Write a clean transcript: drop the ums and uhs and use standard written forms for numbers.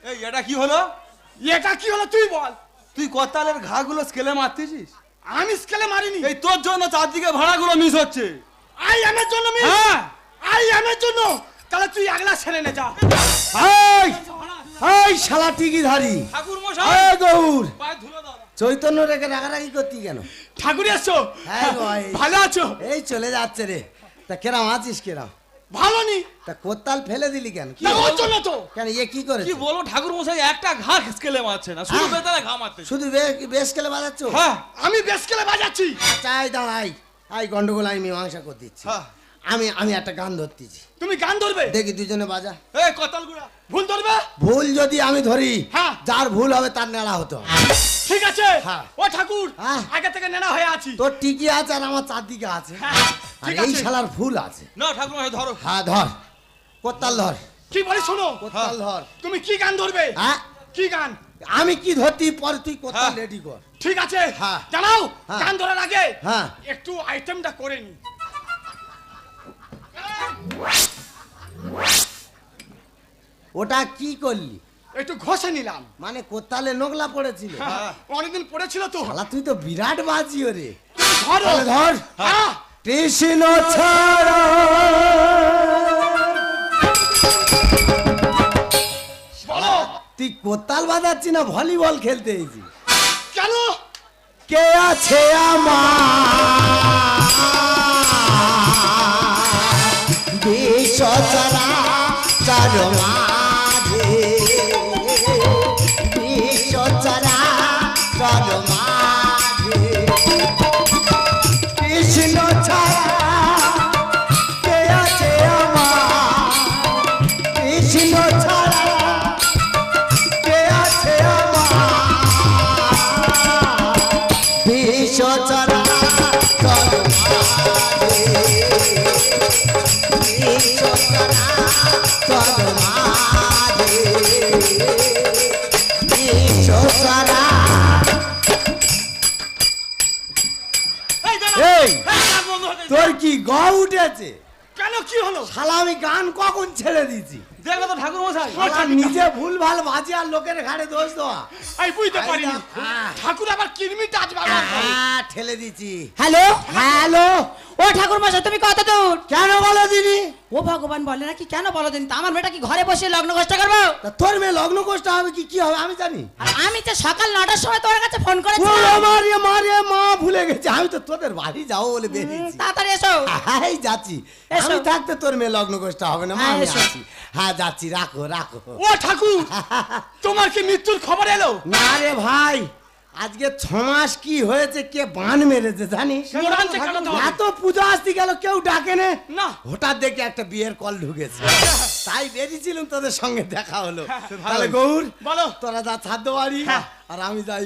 এই এটা কি হলো? এটা কি হলো তুই বল। তুই কতালের ঘাগুলো স্কেলে মারতেছিস? আমি স্কেলে মারিনি। এই তোর জন্য চারদিকে ভাড়াগুলো মিস হচ্ছে। আই এমের জন্য মিস? হ্যাঁ আই এমের জন্য। তাহলে তুই আগলা ছেড়ে নে যা। এই এই শালা টিকি ধারি ঠাকুর মশাই এই গৌর পায়ে ধুলো দাও। চৈতন্য রেখে রাগারাগি করতি কেন? ঠাকুর এসছো? হ্যাঁ ভাই ভালো আছো? এই চলে যাচ্ছে রে। তা কেরাম আছিস কেরাম? ভালো নি। তা কোত্তাল ফেলে দিলি কেন? কি না ওর জন্য তো। কেন এ কি করে? কি বলবো ঠাকুর মশাই, একটা ঘা স্কেলে মারছে না, শুধু বেতালে ঘা মারতে। শুধু বেশ কেলে বাজাচ্ছ? হ্যাঁ আমি বেশ কেলে বাজাচ্ছি। চাই দাঁড়াই আই গন্ডগোল আমি মীমাংসা করে দিচ্ছি। হ্যাঁ আমি একটা গান ধরতেছি, তুমি গান ধরবে? দেখি দুজনে বাজা। এই কতাল গুড়া ভুল ধরবে? ভুল যদি আমি ধরি, হ্যাঁ। যার ভুল হবে তার নেড়া হতো। ঠিক আছে। হ্যাঁ। ও ঠাকুর হ্যাঁ। আগে থেকে নেনা হয়ে আছি। তোর টিকি আছে আর আমার চারদিকে আছে, হ্যাঁ, আর ঠিক এই আছে। শালার ভুল আছে। না ঠাকুর মশাই ধরো। হ্যাঁ ধর, কোত্তাল ধর, কি বলি শোনো, কোত্তাল ধর। তুমি কি গান ধরবে? হ্যাঁ কি গান? আমি কি ধরতি পর তুই কোত্তাল হ্যাঁ। রেডি কর। ঠিক আছে হ্যাঁ। জানাও। হ্যাঁ। গান ধরার আগে হ্যাঁ একটু আইটেমটা করে নি। ওটা কি করলি? একটু ঘষে নিলাম। মানে কোত্তালে নোংলা পড়েছিল? হ্যাঁ, অনেকদিন পড়েছিল তো। শালা তুই তো বিরাট বাজিও রে। ধরো। তাহলে ধর। হ্যাঁ। কৃষ্ণ ছাড়া বলো তুই কোত্তাল বাজাচ্ছি না ভলিবল খেলতে এসেছি? কেন? কে আছে আমার বিশ্ব চরাচর মাঝে, বিশ্ব চরাচর মাঝে কৃষ্ণ ছাড়া কে আছে আমার, কৃষ্ণ ছাড়া কে আছে আমার বিশ্ব চরাচর মাঝে, বিশ্ব চরাচর মাঝে, বিশ্ব চরা। এই দাঁড়া। এই এই গান বন্ধ হতে দে। তোর কি গ উঠেছে? কেন কি হলো? শালা আমি গান কখন ছেড়ে দিয়েছি? দেখো তো ঠাকুর মশাই। শালা নিজে ভুল ভাল বাজে আর লোকের ঘাড়ে দোষ দেওয়া। এই বুঝতে পারিনি। হ্যাঁ। ঠাকুর আবার কিরমি টাচ ব্যবহার করে। হ্যাঁ ঠেলে দিছি। হ্যালো হ্যালো ও ঠাকুর মশাই, তুমি কত দূর? কেন বলো দিদি? ও ভগবান বলে নাকি, কেন বলো দিন? তা আমার মেয়েটা কি ঘরে বসে লগ্ন কষ্ট করবো? তা তোর মেয়ে লগ্ন কষ্ট হবে কি হবে আমি জানি? আর আমি তো সকাল 9টার সময় তোর কাছে ফোন করেছি। মারে মা ভুলে গেছে, আমি তো তোদের বাড়ি যাবো বলে বেরিয়েছি। তাড়াতাড়ি এসো। এই যাচ্ছি। এসো। আমি থাকতে তোর মেয়ে লগ্ন কষ্ট হবে না মা, হ্যাঁ, আমি এসো। আছি। হ্যাঁ যাচ্ছি, রাখো রাখো। ও ঠাকুর তোমার কি মৃত্যুর খবর এলো? না রে ভাই, আজকে 6 মাস কি হয়েছে কে বান মেরেছে জানিস? কেন আনতে কেন তো? এত পূজা আসতে গেল কেউ ডাকে না। হঠাৎ দেখে একটা বিয়ের কল ঢুকেছে, তাই বেরিয়েছিলাম, তোদের সঙ্গে দেখা হলো। হ্যাঁ, তাহলে গৌর বলো। তোরা যা ছাদ্য বাড়ি, আর আমি যাই